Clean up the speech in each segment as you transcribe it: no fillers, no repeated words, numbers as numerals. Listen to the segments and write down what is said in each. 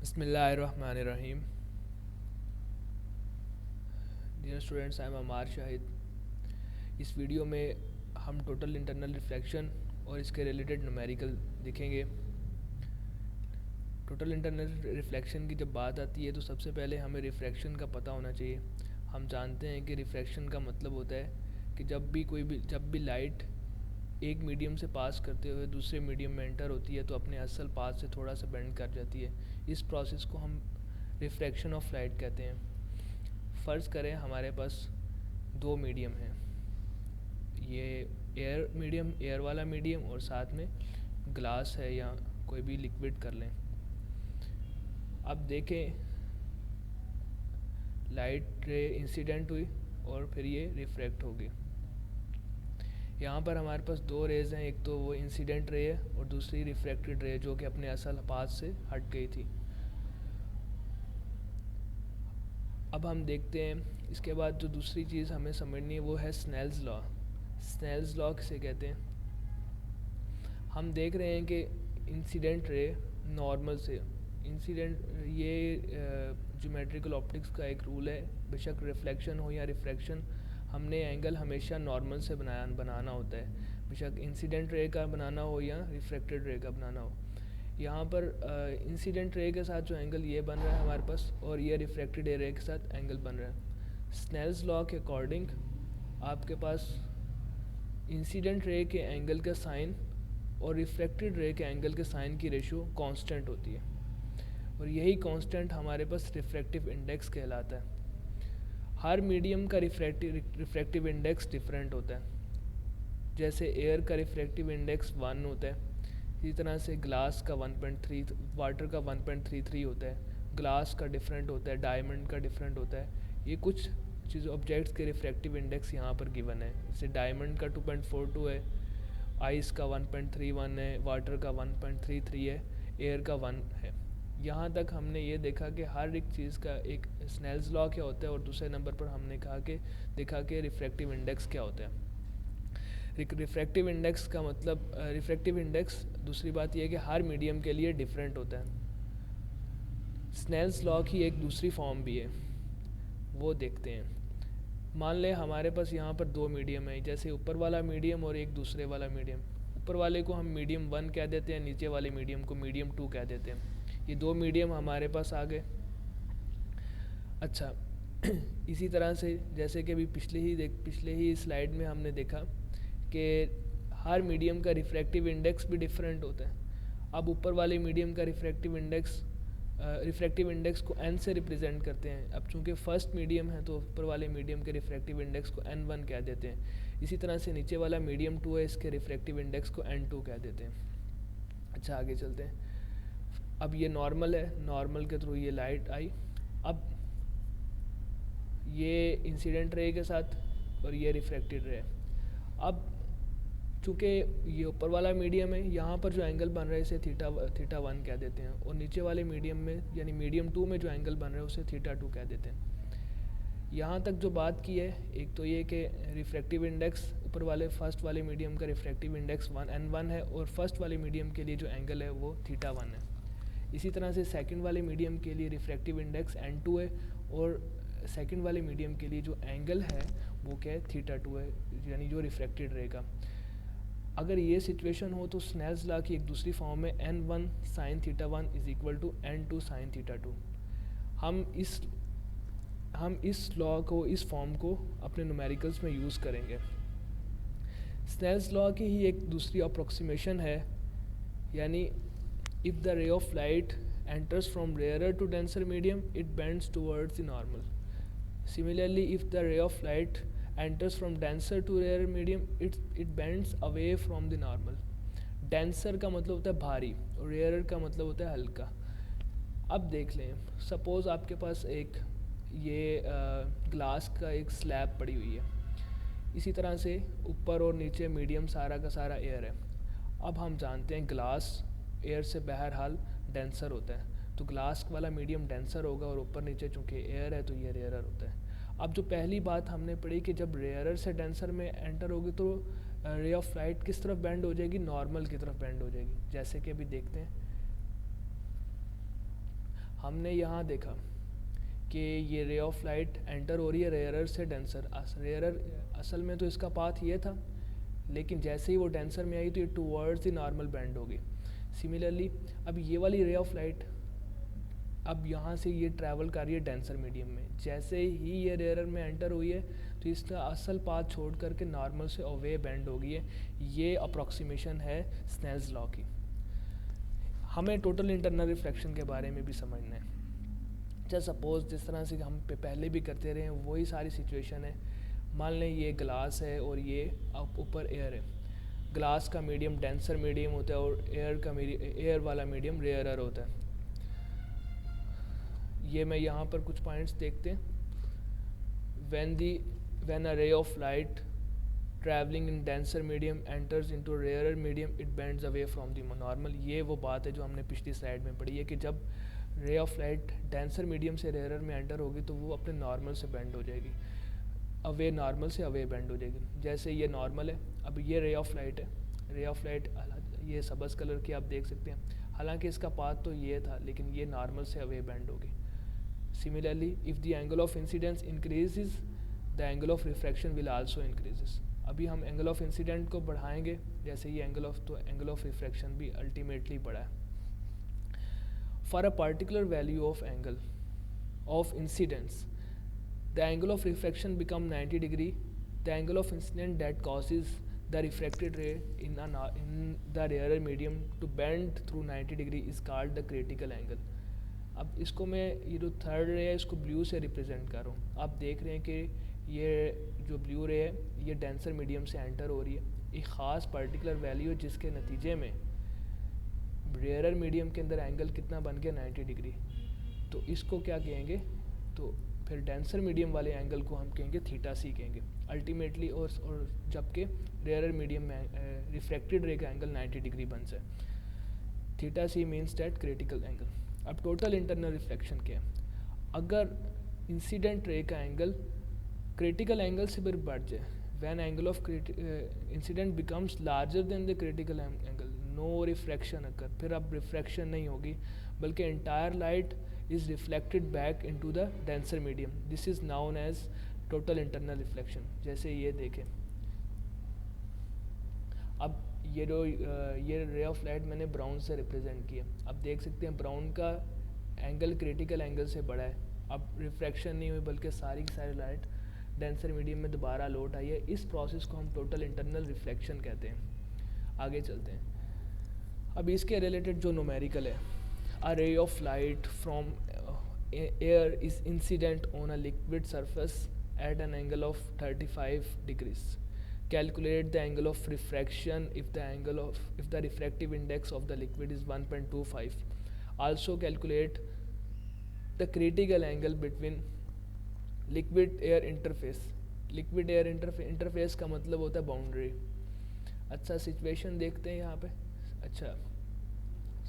बिस्मिल्लाहिर्रहमानिर्रहीम। Dear students, I am अमार शाहिद। इस video में हम टोटल इंटरनल रिफ्लेक्शन और इसके रिलेटेड न्यूमेरिकल देखेंगे। टोटल इंटरनल रिफ्लेक्शन की जब बात आती है तो सबसे पहले हमें रिफ्रैक्शन का पता होना चाहिए। हम जानते हैं कि रिफ्रैक्शन का मतलब होता है कि जब भी लाइट एक मीडियम से पास करते हुए दूसरे मीडियम में एंटर होती है तो अपने असल पाथ से थोड़ा सा बेंड कर जाती है। इस प्रोसेस को हम रिफ्रैक्शन ऑफ लाइट कहते हैं। फ़र्ज़ करें हमारे पास दो मीडियम हैं, ये एयर वाला मीडियम और साथ में ग्लास है या कोई भी लिक्विड कर लें। अब देखें, लाइट रे इंसिडेंट हुई और फिर ये रिफ्रैक्ट होगी। यहाँ पर हमारे पास दो रेज़ हैं, एक तो वो इंसिडेंट रे है और दूसरी रिफ्रैक्टेड रे जो कि अपने असल पाथ से हट गई थी। अब हम देखते हैं इसके बाद जो दूसरी चीज़ हमें समझनी है वो है स्नेल्स लॉ। स्नेल्स लॉ किसे कहते हैं? हम देख रहे हैं कि इंसिडेंट रे नॉर्मल से इंसिडेंट, ये ज्योमेट्रिकल ऑप्टिक्स का एक रूल है, बेशक रिफ्लेक्शन हो या रिफ्रैक्शन, हमने एंगल हमेशा नॉर्मल से बनाना होता है, बेशक इंसिडेंट रे का बनाना हो या रिफ्रैक्टेड रे का बनाना हो। यहाँ पर इंसिडेंट रे के साथ जो एंगल ये बन रहा है हमारे पास, और ये रिफ्रैक्टेड रे के साथ एंगल बन रहा है। स्नेल्स लॉ के अकॉर्डिंग आपके पास इंसिडेंट रे के एंगल का साइन और रिफ्रैक्टेड रे के एंगल के साइन की रेशियो कांस्टेंट होती है, और यही कांस्टेंट हमारे पास रिफ्रैक्टिव इंडेक्स कहलाता है। हर मीडियम का रिफ्रैक्टिव इंडेक्स डिफरेंट होता है। जैसे एयर का रिफ्रैक्टिव इंडेक्स 1 होता है, इसी तरह से ग्लास का 1.3, वाटर का 1.33 होता है। ग्लास का डिफरेंट होता है, डायमंड का डिफरेंट होता है। ये कुछ चीज़ ऑब्जेक्ट्स के रिफ्रैक्टिव इंडेक्स यहाँ पर गिवन है। जैसे डायमंड का 2.42 है, आइस का 1.31 है, वाटर का 1.33 है, एयर का 1 है। यहाँ तक हमने ये देखा कि हर एक चीज़ का एक स्नेल्स लॉ क्या होता है, और दूसरे नंबर पर हमने देखा कि रिफ्रैक्टिव इंडेक्स क्या होता है। रिफ्रैक्टिव इंडेक्स का मतलब रिफ्रैक्टिव इंडेक्स दूसरी बात यह है कि हर मीडियम के लिए डिफरेंट होता है। स्नेल्स लॉ की एक दूसरी फॉर्म भी है, वो देखते हैं। मान लें हमारे पास यहाँ पर दो मीडियम है, जैसे ऊपर वाला मीडियम और एक दूसरे वाला मीडियम। ऊपर वाले को हम मीडियम 1 कह देते हैं, नीचे वाले मीडियम को मीडियम 2 कह देते हैं। ये दो मीडियम हमारे पास आ गए। अच्छा इसी तरह से जैसे कि अभी पिछले ही स्लाइड में हमने देखा कि हर मीडियम का रिफ्रैक्टिव इंडेक्स भी डिफरेंट होता है। अब ऊपर वाले मीडियम का रिफ्रैक्टिव इंडेक्स को n से रिप्रेजेंट करते हैं। अब चूंकि फर्स्ट मीडियम है तो ऊपर वाले मीडियम के रिफ्रैक्टिव इंडेक्स को n1 कह देते हैं। इसी तरह से नीचे वाला मीडियम 2 है, इसके रिफ्रैक्टिव इंडेक्स को n2 कह देते हैं। अच्छा, आगे चलते हैं। अब ये नॉर्मल है, नॉर्मल के थ्रू ये लाइट आई। अब ये इंसिडेंट रे के साथ और ये रिफ्रैक्टेड रे। अब चूँकि ये ऊपर वाला मीडियम है, यहाँ पर जो एंगल बन रहा है इसे थीटा 1 कह देते हैं, और नीचे वाले मीडियम में यानी मीडियम 2 में जो एंगल बन रहा है उसे थीटा 2 कह देते हैं। यहाँ तक जो बात की है, एक तो ये कि रिफ्रैक्टिव इंडेक्स ऊपर वाले फर्स्ट वाले मीडियम का रिफ्रैक्टिव इंडेक्स n1 है, और फर्स्ट वाले मीडियम के लिए जो एंगल है वो थीटा 1 है। इसी तरह से सेकंड वाले मीडियम के लिए रिफ्रैक्टिव इंडेक्स n2 है, और सेकंड वाले मीडियम के लिए जो एंगल है वो क्या है, थीटा 2 है, यानी जो रिफ्रैक्टेड रहेगा। अगर ये सिचुएशन हो तो स्नेल्स लॉ की एक दूसरी फॉर्म है n1 sine theta 1 is equal to n2 sine theta 2। हम इस लॉ को, इस फॉर्म को अपने न्यूमेरिकल्स में यूज़ करेंगे। स्नेल्स लॉ की ही एक दूसरी अप्रोक्सीमेशन है, यानी if the ray of light enters from rarer to denser medium, it bends towards the normal. Similarly, if the ray of light enters from denser to rarer medium, it bends away from the normal. Denser का मतलब होता है भारी और rarer का मतलब होता है हल्का। अब देख लें, सपोज़ आपके पास एक ये ग्लास का एक स्लैब पड़ी हुई है, इसी तरह से ऊपर और नीचे मीडियम सारा का सारा एयर है। अब हम जानते हैं ग्लास एयर से बहरहाल डेंसर होता है, तो ग्लास वाला मीडियम डेंसर होगा, और ऊपर नीचे चूँकि एयर है तो ये रेयरर होता है। अब जो पहली बात हमने पढ़ी कि जब रेयरर से डेंसर में एंटर होगी तो रे ऑफ लाइट किस तरफ बेंड हो जाएगी, नॉर्मल की तरफ बेंड हो जाएगी। जैसे कि अभी देखते हैं, हमने यहाँ देखा कि ये रे ऑफ लाइट एंटर हो रही है रेयरर से डेंसर। रेयरर असल में तो इसका पाथ ये था, लेकिन जैसे ही वो डेंसर में आई तो ये टूवर्ड्स द नॉर्मल बेंड होगी। सिमिलरली अब ये वाली रे ऑफ लाइट अब यहाँ से ये ट्रैवल कर रही है डेंसर मीडियम में। जैसे ही ये रेयरर में एंटर हुई है तो इसका असल पाथ छोड़ करके नॉर्मल से अवे बेंड हो गई है। ये अप्रॉक्सीमेशन है स्नेल्स लॉ की। हमें टोटल इंटरनल रिफ्लेक्शन के बारे में भी समझना है। जैसे सपोज जिस तरह से हम पहले भी करते रहे हैं वही सारी सिचुएशन है। मान लें ये ग्लास है और ये ऊपर एयर है। ग्लास का मीडियम डेंसर मीडियम होता है और एयर वाला मीडियम रेयरर होता है। ये मैं यहाँ पर कुछ पॉइंट्स देखते हैं। when a ray of light traveling in denser medium enters into rarer medium it bends away from the normal। ये वो बात है जो हमने पिछली स्लाइड में पढ़ी है कि जब रे ऑफ लाइट डेंसर मीडियम से रेयरर में एंटर होगी तो वो अपने नॉर्मल से बेंड हो जाएगी, अवे नॉर्मल से अवे बेंड हो जाएगी। जैसे ये नॉर्मल है, अब ये रे ऑफ लाइट है। रे ऑफ लाइट ये सबस कलर की आप देख सकते हैं, हालांकि इसका पाथ तो ये था लेकिन ये नॉर्मल से अवे बेंड होगी। Similarly, if the angle of incidence increases, the angle of refraction will also increases। अभी हम एंगल ऑफ इंसिडेंट को बढ़ाएंगे जैसे ये एंगल ऑफ रिफ्रैक्शन भी अल्टीमेटली बढ़ा है। For a particular value of angle of incidence the angle of refraction become 90 degree. The angle of incident that causes the refracted ray in the rarer medium to bend through 90 degree is called the critical angle. अब इसको मैं ये जो third रे है इसको blue से represent कर रहा हूँ। आप देख रहे हैं कि ये जो ब्लू रे है ये डेंसर मीडियम से एंटर हो रही है। एक ख़ास पर्टिकुलर वैल्यू जिसके नतीजे में रेयरर मीडियम के अंदर एंगल कितना बन गया 90 डिग्री। तो इसको क्या कहेंगे, तो फिर डेंसर मीडियम वाले एंगल को हम कहेंगे थीटा सी कहेंगे अल्टीमेटली। और जबकि रेयरर मीडियम में रिफ्रैक्टेड रे का एंगल 90 डिग्री बन जाए, theta C means that critical angle. अब टोटल इंटरनल रिफ्लेक्शन क्या है, अगर इंसिडेंट रे का एंगल क्रिटिकल एंगल से फिर बढ़ जाए, when angle of incident becomes larger than the critical angle no refraction occur. फिर अब रिफ्रैक्शन नहीं होगी बल्कि entire light is reflected back into the denser medium. This is known as total internal reflection. जैसे ये देखें, अब ये रे ऑफ लाइट मैंने ब्राउन से रिप्रेजेंट किया। अब देख सकते हैं ब्राउन का एंगल क्रिटिकल एंगल से बड़ा है। अब रिफ्रैक्शन नहीं हुई बल्कि सारी की सारी लाइट डेंसर मीडियम में दोबारा लौट आई है। इस प्रोसेस को हम टोटल इंटरनल रिफ्लेक्शन कहते हैं। आगे चलते हैं। अब इसके रिलेटेड जो न्यूमेरिकल है, a ray of light from air is incident on a liquid surface at an angle of 35 degrees. Calculate the angle of refraction if the refractive index of the liquid is 1.25. Also calculate the critical angle between liquid air interface। liquid air interface का मतलब होता है boundary. अच्छा situation देखते हैं यहाँ पे। अच्छा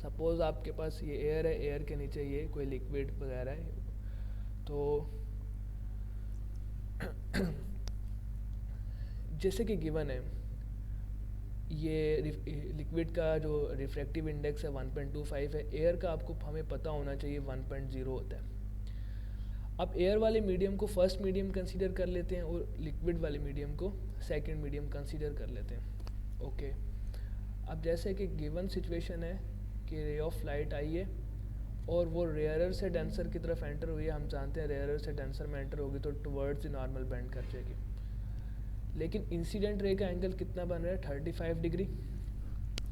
सपोज आपके पास ये एयर है, एयर के नीचे ये कोई लिक्विड वगैरह है, तो जैसे कि गिवन है ये लिक्विड का जो रिफ्रैक्टिव इंडेक्स है 1.25 है, एयर का आपको हमें पता होना चाहिए 1.0 होता है। अब एयर वाले मीडियम को फर्स्ट मीडियम कंसीडर कर लेते हैं और लिक्विड वाले मीडियम को सेकंड मीडियम कंसीडर कर लेते हैं। ओके, अब जैसे कि गिवन सिचुएशन है कि रे ऑफ लाइट आई है और वो रेयरर से डेंसर की तरफ एंटर हुई है। हम जानते हैं रेयरर से डेंसर में एंटर होगी तो टुवर्ड्स द नॉर्मल बेंड कर जाएगी। लेकिन इंसिडेंट रे का एंगल कितना बन रहा है 35 डिग्री,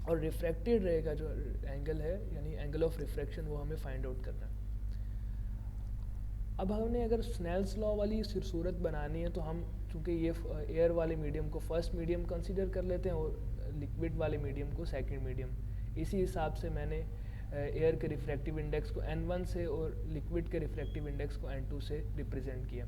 और रिफ्रैक्टेड रे का जो एंगल है यानी एंगल ऑफ रिफ्रैक्शन वो हमें फाइंड आउट करना है। अब हमने अगर स्नेल्स लॉ वाली सूरत बनानी है तो हम चूँकि ये एयर वाले मीडियम को फर्स्ट मीडियम कंसीडर कर लेते हैं और लिक्विड वाले मीडियम को सेकंड मीडियम। इसी हिसाब से मैंने एयर के रिफ्रैक्टिव इंडेक्स को n1 से और लिक्विड के रिफ्रैक्टिव इंडेक्स को n2 से रिप्रेजेंट किया।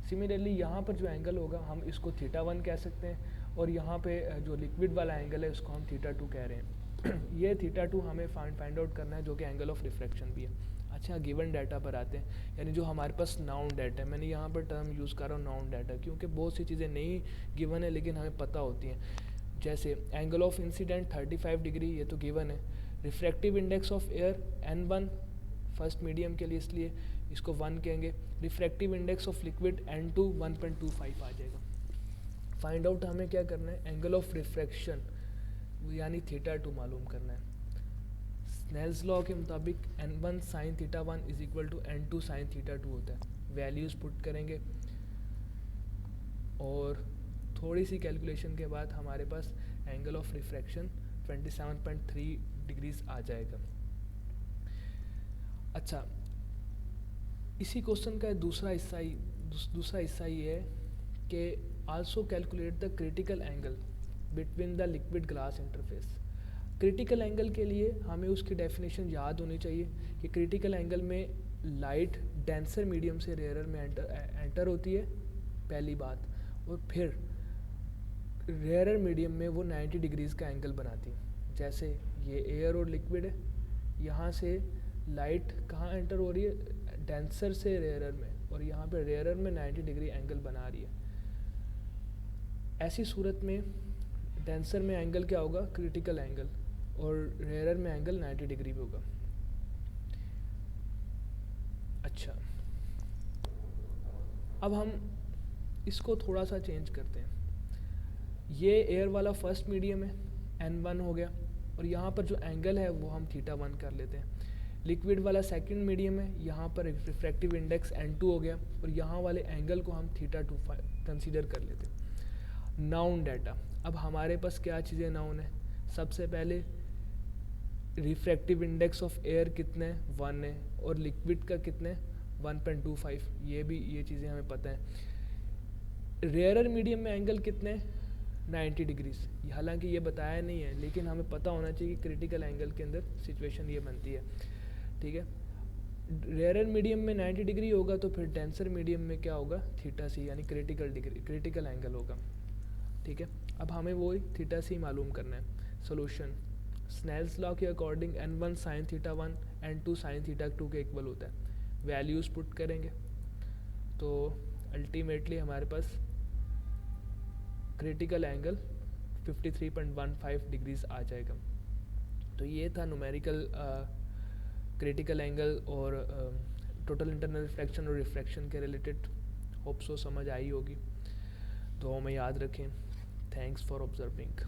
सिमिलरली यहाँ पर जो एंगल होगा हम इसको θ1 कह सकते हैं और यहाँ पे जो लिक्विड वाला एंगल है उसको हम θ2 कह रहे हैं। ये θ2 हमें फाइंड आउट करना है जो कि एंगल ऑफ रिफ्रैक्शन भी है। अच्छा गिवन डाटा पर आते हैं, यानी जो हमारे पास नाउन डाटा है। मैंने यहाँ पर टर्म यूज़ कर रहा हूँ नाउन डाटा क्योंकि बहुत सी चीज़ें नहीं गिवन है लेकिन हमें पता होती हैं। जैसे एंगल ऑफ इंसिडेंट 35 डिग्री, ये तो गिवन है। Refractive index of air n1 first medium के लिए, इसलिए इसको 1 कहेंगे। Refractive index of liquid N2 1.25 आ जाएगा। फाइंड आउट हमें क्या करना है, एंगल ऑफ रिफ्रैक्शन यानी थीटा 2 मालूम करना है। स्नेल्स लॉ के मुताबिक N1 sin θ1 is equal to N2 sin θ2 होता है। वैल्यूज़ पुट करेंगे और थोड़ी सी कैलकुलेशन के बाद हमारे पास एंगल ऑफ रिफ्रैक्शन 27.3 डिग्रीज आ जाएगा। अच्छा, इसी क्वेश्चन का दूसरा हिस्सा ये है कि also calculate the critical angle between the liquid glass interface. Critical angle के लिए हमें उसकी डेफिनेशन याद होनी चाहिए कि क्रिटिकल एंगल में लाइट डेंसर मीडियम से रेयरर में एंटर होती है, पहली बात, और फिर रेयरर मीडियम में वो 90 डिग्रीज़ का एंगल बनाती है। जैसे ये एयर और लिक्विड है, यहाँ से लाइट कहाँ एंटर हो रही है, डेंसर से रेयरर में, और यहाँ पे रेयरर में 90 डिग्री एंगल बना रही है। ऐसी सूरत में डेंसर में एंगल क्या होगा, क्रिटिकल एंगल, और रेयरर में एंगल 90 डिग्री भी होगा। अच्छा, अब हम इसको थोड़ा सा चेंज करते हैं। ये एयर वाला फर्स्ट मीडियम है, N1 हो गया, और यहाँ पर जो एंगल है वो हम θ1 कर लेते हैं। लिक्विड वाला सेकंड मीडियम है, यहाँ पर रिफ्रैक्टिव इंडेक्स N2 हो गया, और यहाँ वाले एंगल को हम θ2 कंसीडर कर लेते हैं। नाउन डाटा, अब हमारे पास क्या चीज़ें नाउन है, सबसे पहले रिफ्रैक्टिव इंडेक्स ऑफ एयर कितने 1 है, और लिक्विड का कितने 1.25, ये चीज़ें हमें पता है। रेयरर मीडियम में एंगल कितने 90 डिग्रीज, हालांकि ये बताया नहीं है, लेकिन हमें पता होना चाहिए कि क्रिटिकल एंगल के अंदर सिचुएशन ये बनती है, ठीक है। रेयरर मीडियम में 90 डिग्री होगा तो फिर डेंसर मीडियम में क्या होगा, θc यानी क्रिटिकल एंगल होगा, ठीक है। अब हमें वो θc मालूम करना है। सोल्यूशन, स्नेल्स लॉ के according N1 sin θ1 N2 sin θ2 के इक्वल होता है। वैल्यूज़ पुट करेंगे तो अल्टीमेटली हमारे पास क्रिटिकल एंगल 53.15 डिग्रीज आ जाएगा। तो ये था न्यूमेरिकल क्रिटिकल एंगल और टोटल इंटरनल रिफ्रैक्शन और रिफ्रैक्शन के रिलेटेड। होप सो समझ आई होगी, तो हमें याद रखें। Thanks for observing.